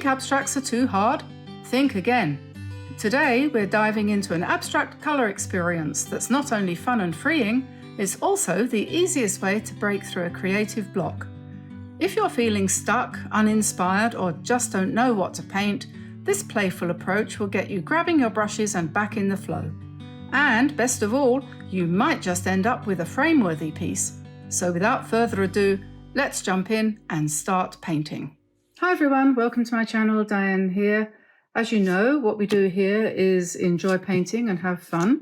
abstracts are too hard? Think again. Today we're diving into an abstract colour experience that's not only fun and freeing, it's also the easiest way to break through a creative block. If you're feeling stuck, uninspired, or just don't know what to paint, this playful approach will get you grabbing your brushes and back in the flow. And best of all, you might just end up with a frame-worthy piece. So without further ado, let's jump in and start painting. Hi everyone, welcome to my channel, Diane here. As you know, what we do here is enjoy painting and have fun.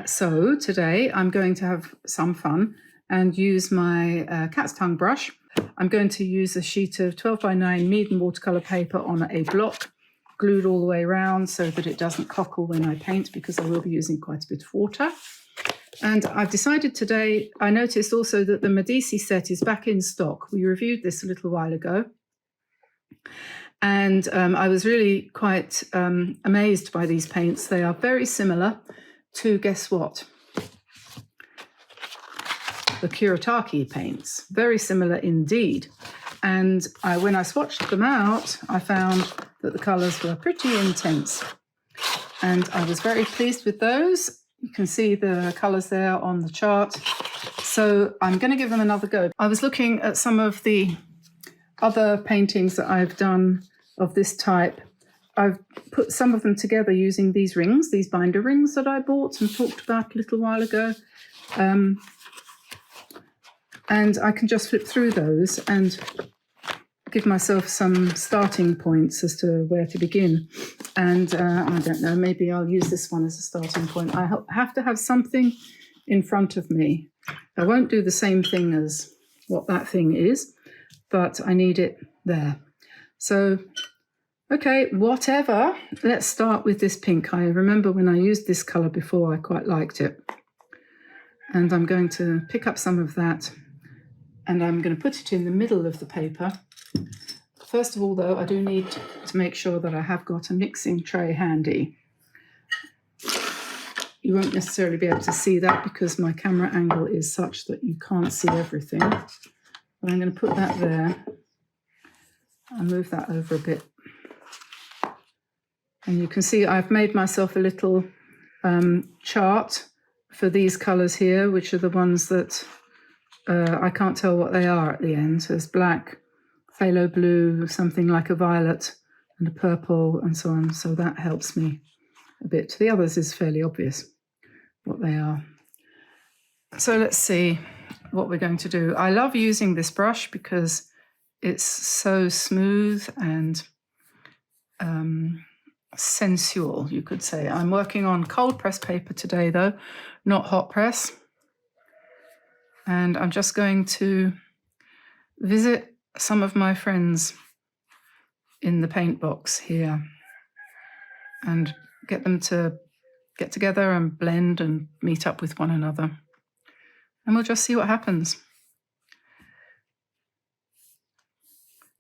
So today I'm going to have some fun and use my cat's tongue brush. I'm going to use a sheet of 12x9 Mead watercolor paper on a block, glued all the way around so that it doesn't cockle when I paint, because I will be using quite a bit of water. And I've decided today, I noticed also that the Medici set is back in stock. We reviewed this a little while ago. And I was really quite amazed by these paints. They are very similar to, guess what? The Kuretake paints. Very similar indeed. And when I swatched them out, I found that the colours were pretty intense. And I was very pleased with those. You can see the colours there on the chart. So I'm going to give them another go. I was looking at some of the other paintings that I've done of this type. I've put some of them together using these rings, these binder rings that I bought and talked about a little while ago. And I can just flip through those and give myself some starting points as to where to begin. And I don't know, maybe I'll use this one as a starting point. I have to have something in front of me. I won't do the same thing as what that thing is, but I need it there. So, okay, whatever. Let's start with this pink. I remember when I used this colour before, I quite liked it. And I'm going to pick up some of that and I'm going to put it in the middle of the paper. First of all, though, I do need to make sure that I have got a mixing tray handy. You won't necessarily be able to see that because my camera angle is such that you can't see everything. But I'm going to put that there. I'll move that over a bit. And you can see I've made myself a little chart for these colours here, which are the ones that I can't tell what they are at the end. So there's black, phthalo blue, something like a violet, and a purple, and so on. So that helps me a bit. The others is fairly obvious what they are. So let's see what we're going to do. I love using this brush because it's so smooth and sensual, you could say. I'm working on cold press paper today, though, not hot press. And I'm just going to visit some of my friends in the paint box here and get them to get together and blend and meet up with one another. And we'll just see what happens.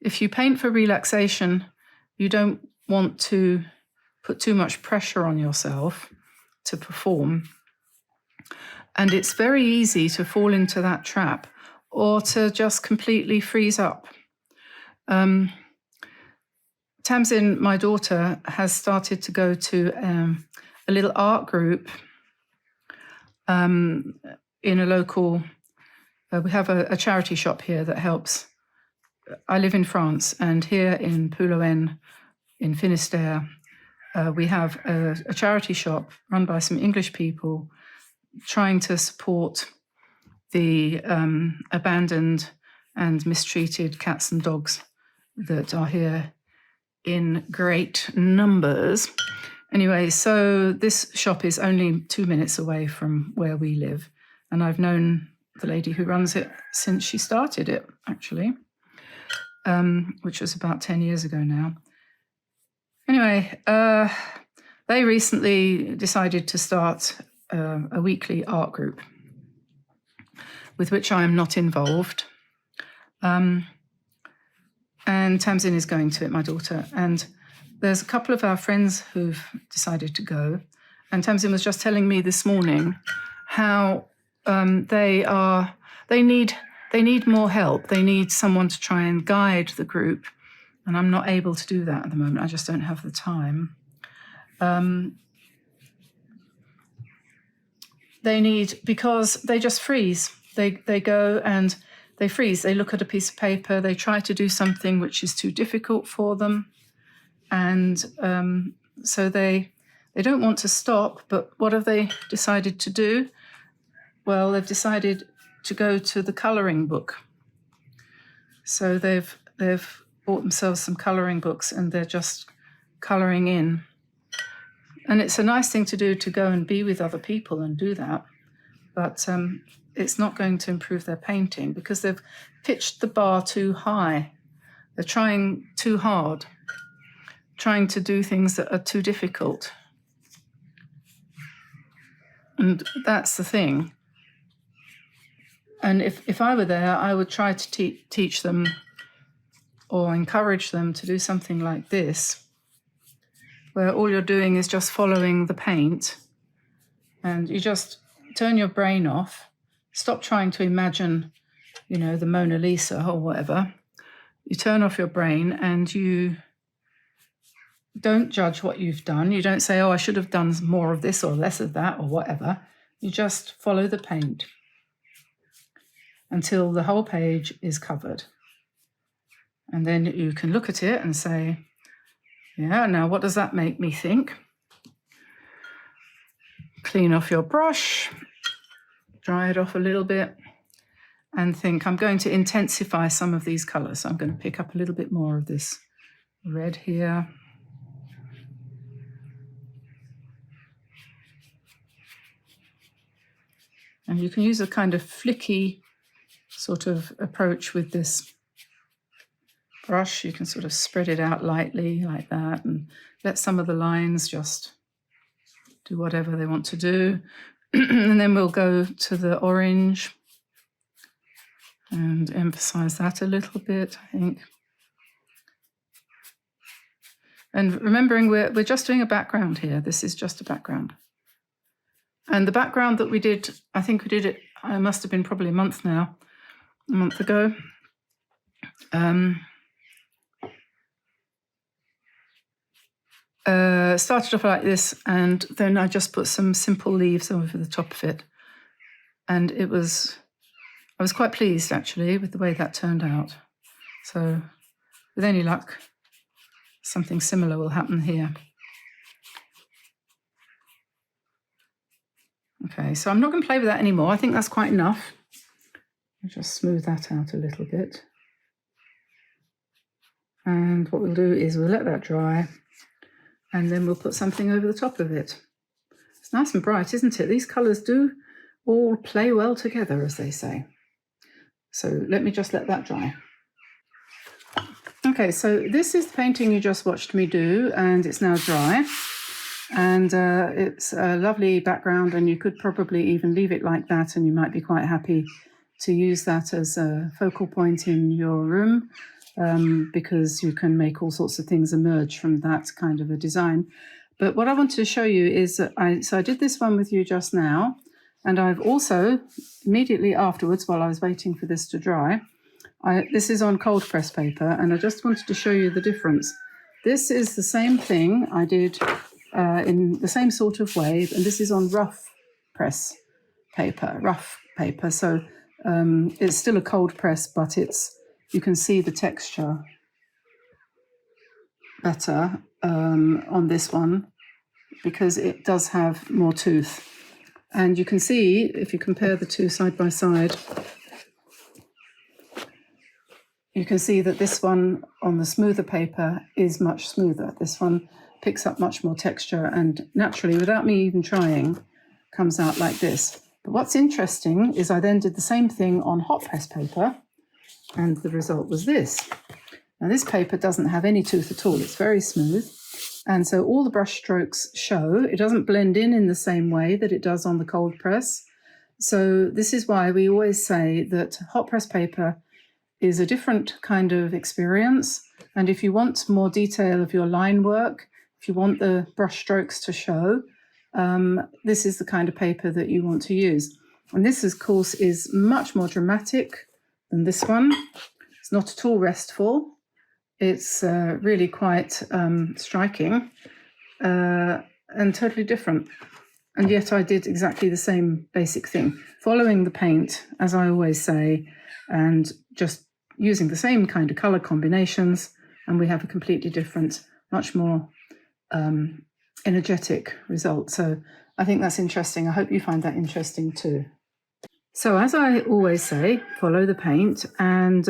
If you paint for relaxation, you don't want to put too much pressure on yourself to perform. And it's very easy to fall into that trap or to just completely freeze up. Tamsin, my daughter, has started to go to a little art group in a local, we have a charity shop here that helps. I live in France, and here in Poulouen, in Finistère, we have a charity shop run by some English people trying to support the abandoned and mistreated cats and dogs that are here in great numbers. Anyway, so this shop is only 2 minutes away from where we live, and I've known the lady who runs it since she started it, actually. Which was about 10 years ago now. Anyway, they recently decided to start a weekly art group with which I am not involved. And Tamsin is going to it, my daughter. And there's a couple of our friends who've decided to go. And Tamsin was just telling me this morning how they need more help. They need someone to try and guide the group And I'm not able to do that at the moment. I just don't have the time. Because they just freeze. They go and they freeze. They look at a piece of paper. They try to do something which is too difficult for them. And so they don't want to stop. But what have they decided to do? Well, they've decided to go to the colouring book. So they've bought themselves some colouring books and they're just colouring in. And it's a nice thing to do, to go and be with other people and do that. But it's not going to improve their painting because they've pitched the bar too high. They're trying too hard, trying to do things that are too difficult. And that's the thing. And if I were there, I would try to teach them or encourage them to do something like this, where all you're doing is just following the paint, and you just turn your brain off, stop trying to imagine, the Mona Lisa or whatever. You turn off your brain and you don't judge what you've done. You don't say, oh, I should have done more of this or less of that or whatever. You just follow the paint until the whole page is covered. And then you can look at it and say, yeah, now what does that make me think? Clean off your brush, dry it off a little bit, and think, I'm going to intensify some of these colours. So I'm going to pick up a little bit more of this red here. And you can use a kind of flicky sort of approach with this brush. You can sort of spread it out lightly like that and let some of the lines just do whatever they want to do. And then we'll go to the orange and emphasize that a little bit, I think. And remembering we're just doing a background here. This is just a background. And the background that we did, I think we did it, it must have been probably a month ago. Started off like this, and then I just put some simple leaves over the top of it. And I was quite pleased, actually, with the way that turned out. So with any luck, something similar will happen here. Okay, so I'm not going to play with that anymore. I think that's quite enough. I'll just smooth that out a little bit. And what we'll do is we'll let that dry, and then we'll put something over the top of it. It's nice and bright, isn't it? These colours do all play well together, as they say. So let me just let that dry. Okay, so this is the painting you just watched me do, and it's now dry. And it's a lovely background, and you could probably even leave it like that, and you might be quite happy to use that as a focal point in your room, because you can make all sorts of things emerge from that kind of a design. But what I wanted to show you is that I did this one with you just now, and I've also, immediately afterwards, while I was waiting for this to dry, this is on cold press paper, and I just wanted to show you the difference. This is the same thing I did in the same sort of way, and this is on rough paper. So it's still a cold press, but you can see the texture better on this one because it does have more tooth. And you can see, if you compare the two side by side, you can see that this one on the smoother paper is much smoother. This one picks up much more texture and naturally, without me even trying, comes out like this. But what's interesting is I then did the same thing on hot press paper, and the result was this. Now this paper doesn't have any tooth at all. It's very smooth. And so all the brush strokes show. It doesn't blend in the same way that it does on the cold press. So this is why we always say that hot press paper is a different kind of experience. And if you want more detail of your line work, if you want the brush strokes to show, this is the kind of paper that you want to use. And this, of course, is much more dramatic than this one. It's not at all restful. It's really quite striking and totally different. And yet I did exactly the same basic thing, following the paint, as I always say, and just using the same kind of color combinations, and we have a completely different, much more energetic result. So I think that's interesting. I hope you find that interesting too. So as I always say, follow the paint. And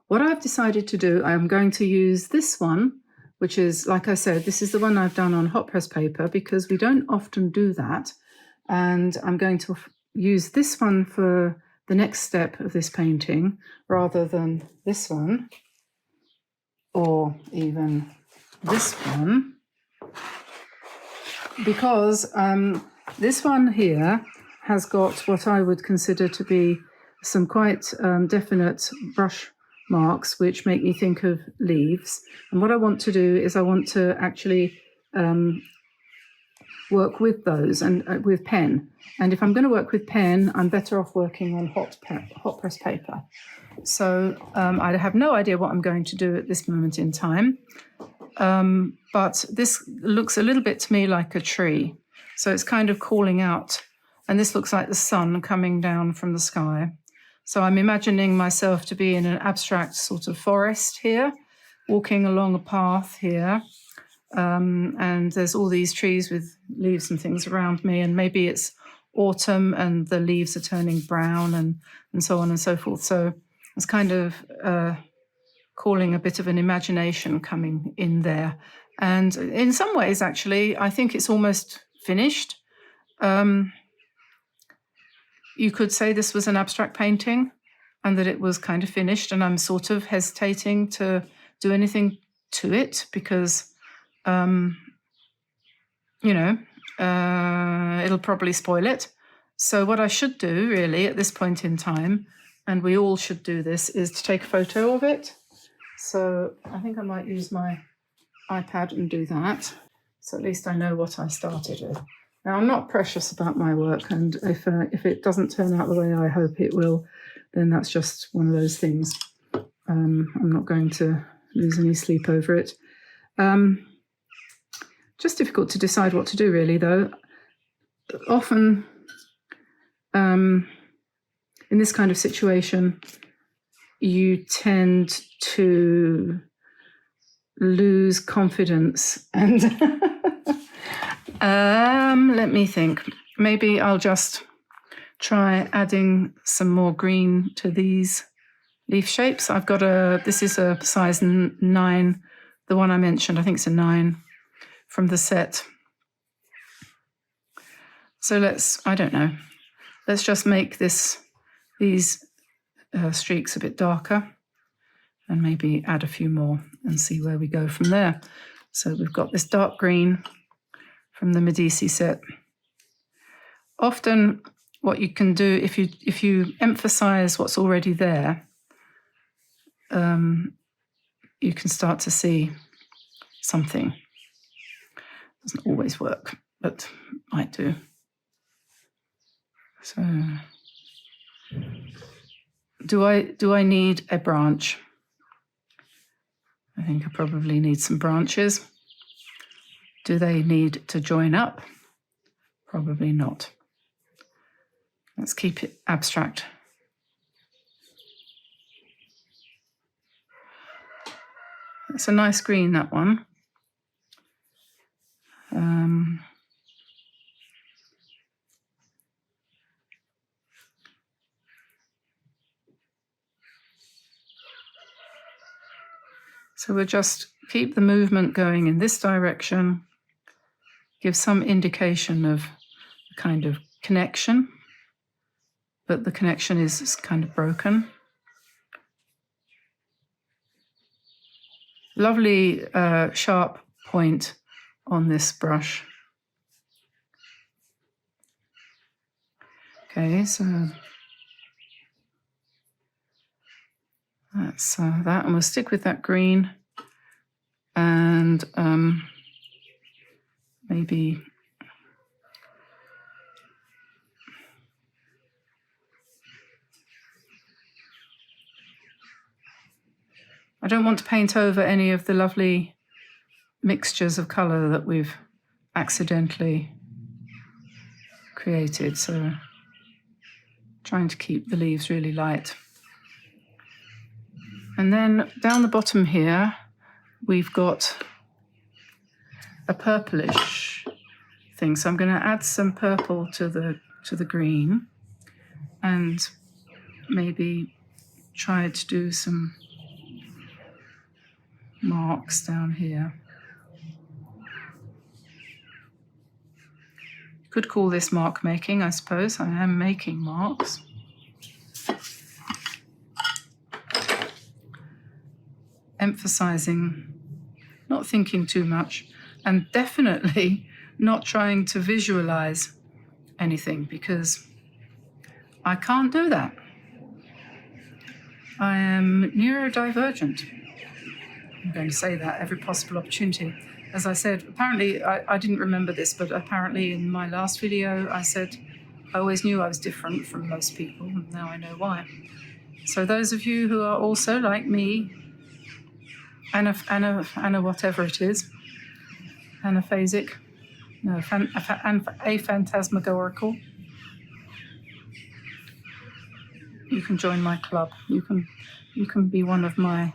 what I've decided to do, I'm going to use this one, which is, like I said, this is the one I've done on hot press paper because we don't often do that. And I'm going to use this one for the next step of this painting rather than this one or even this one, because this one here has got what I would consider to be some quite definite brush marks which make me think of leaves. And what I want to do is I want to actually work with those and with pen. And if I'm going to work with pen, I'm better off working on hot press paper. So I have no idea what I'm going to do at this moment in time. But this looks a little bit to me like a tree. So it's kind of calling out. And this looks like the sun coming down from the sky. So I'm imagining myself to be in an abstract sort of forest here, walking along a path here. And there's all these trees with leaves and things around me. And maybe it's autumn and the leaves are turning brown and so on and so forth. So it's kind of calling a bit of an imagination coming in there. And in some ways, actually, I think it's almost finished. You could say this was an abstract painting and that it was kind of finished, and I'm sort of hesitating to do anything to it because, it'll probably spoil it. So what I should do really at this point in time, and we all should do this, is to take a photo of it. So I think I might use my iPad and do that. So at least I know what I started with. Now, I'm not precious about my work, and if it doesn't turn out the way I hope it will, then that's just one of those things. I'm not going to lose any sleep over it. Just difficult to decide what to do, really, though. Often, in this kind of situation, you tend to lose confidence and let me think. Maybe I'll just try adding some more green to these leaf shapes. I've got this is a size 9, the one I mentioned, I think it's a 9 from the set. So let's just make these streaks a bit darker and maybe add a few more and see where we go from there. So we've got this dark green from the Medici set. Often what you can do, if you emphasize what's already there, you can start to see something. Doesn't always work, but might do. So do I need a branch? I think I probably need some branches. Do they need to join up? Probably not. Let's keep it abstract. It's a nice green, that one. So we'll just keep the movement going in this direction, give some indication of a kind of connection, but the connection is kind of broken. Lovely sharp point on this brush. Okay, so that's that, and we'll stick with that green, and maybe I don't want to paint over any of the lovely mixtures of colour that we've accidentally created, so trying to keep the leaves really light. And then down the bottom here, we've got a purplish thing. So I'm going to add some purple to the green and maybe try to do some marks down here. Could call this mark making, I suppose. I am making marks. Emphasizing, not thinking too much, and definitely not trying to visualize anything, because I can't do that. I am neurodivergent. I'm going to say that every possible opportunity. As I said, apparently, I didn't remember this, but apparently in my last video, I said I always knew I was different from most people, and now I know why. So those of you who are also like me, Anna whatever it is, anaphasic, no, aphantasmagorical, you can join my club. You can be one of my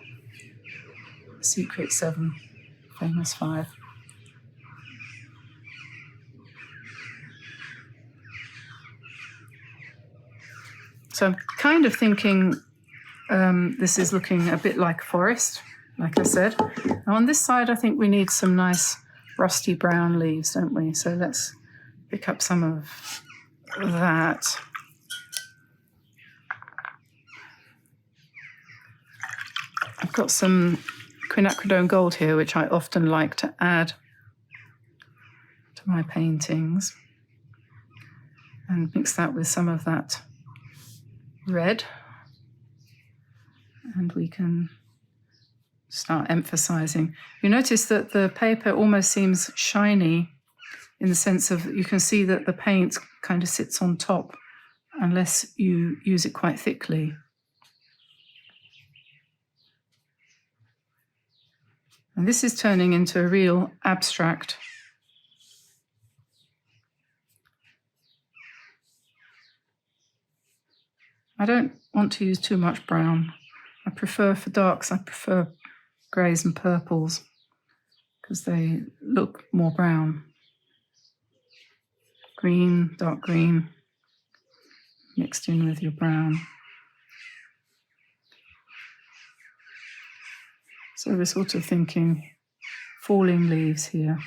secret 7, famous 5. So I'm kind of thinking this is looking a bit like a forest, like I said. Now on this side, I think we need some nice rusty brown leaves, don't we? So let's pick up some of that. I've got some quinacridone gold here, which I often like to add to my paintings, and mix that with some of that red, and we can start emphasizing. You notice that the paper almost seems shiny in the sense of you can see that the paint kind of sits on top unless you use it quite thickly. And this is turning into a real abstract. I don't want to use too much brown. I prefer, for darks, I prefer greys and purples because they look more brown. Green, dark green, mixed in with your brown. So we're sort of thinking falling leaves here.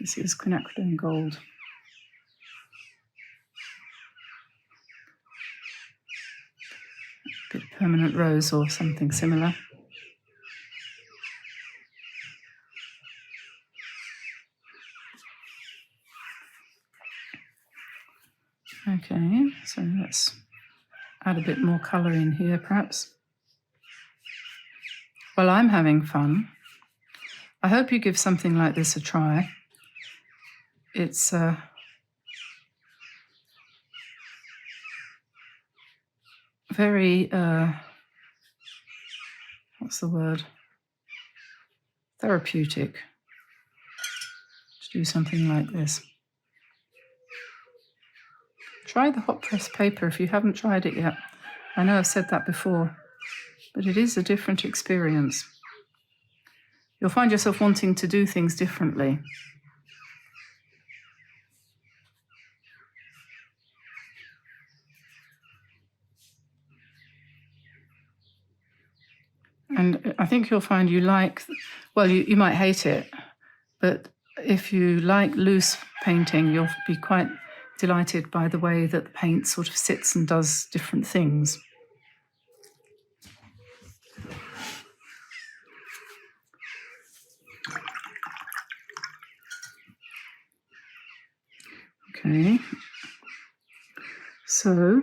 This is quinacridone gold. A bit of permanent rose or something similar. Okay, so let's add a bit more colour in here perhaps. Well, I'm having fun. I hope you give something like this a try. It's very, what's the word? Therapeutic to do something like this. Try the hot press paper if you haven't tried it yet. I know I've said that before, but it is a different experience. You'll find yourself wanting to do things differently. And I think you'll find you like, well, you might hate it, but if you like loose painting, you'll be quite delighted by the way that the paint sort of sits and does different things. Okay, so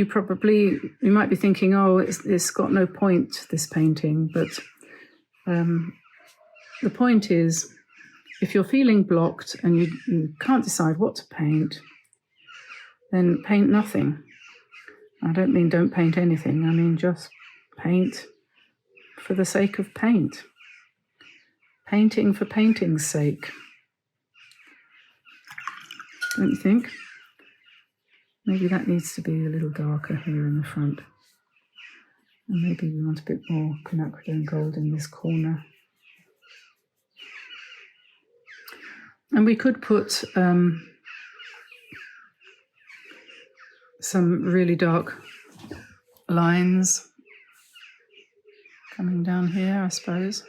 you might be thinking, oh, it's got no point, this painting, but the point is, if you're feeling blocked and you can't decide what to paint, then paint nothing. I don't mean don't paint anything, I mean just paint for the sake of paint. Painting for painting's sake. Don't you think? Maybe that needs to be a little darker here in the front. And maybe we want a bit more quinacridone gold in this corner. And we could put some really dark lines coming down here, I suppose.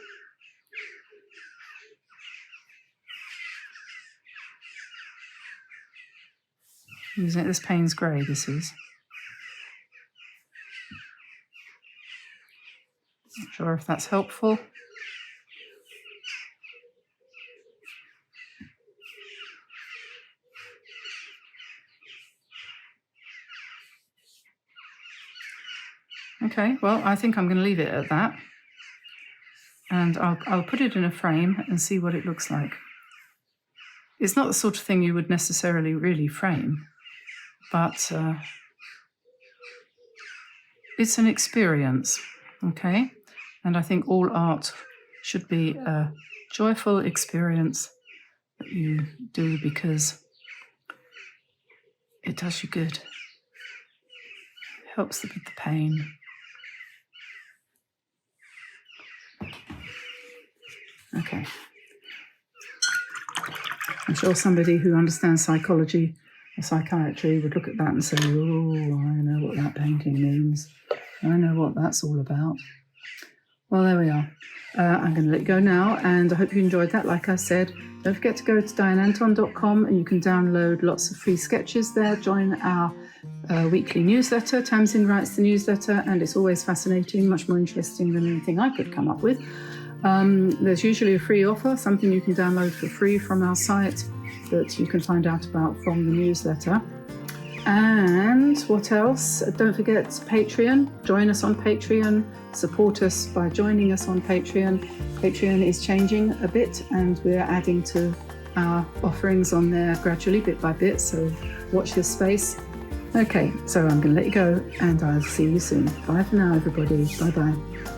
This Payne's grey, this is. Not sure if that's helpful. Okay, well, I think I'm going to leave it at that. And I'll put it in a frame and see what it looks like. It's not the sort of thing you would necessarily really frame, but it's an experience, okay? And I think all art should be a joyful experience that you do because it does you good. Helps with the pain. Okay. I'm sure somebody who understands psychology or psychiatry would look at that and say, oh, I know what that painting means. I know what that's all about. Well, there we are. I'm going to let you go now, and I hope you enjoyed that. Like I said, don't forget to go to dianeantone.com and you can download lots of free sketches there. Join our weekly newsletter. Tamsin writes the newsletter, and it's always fascinating, much more interesting than anything I could come up with. There's usually a free offer, something you can download for free from our site that you can find out about from the newsletter. And what else? Don't forget Patreon. Join us on Patreon. Support us by joining us on Patreon. Patreon is changing a bit and we're adding to our offerings on there gradually, bit by bit, so watch this space. Okay, so I'm going to let you go and I'll see you soon. Bye for now, everybody. Bye-bye.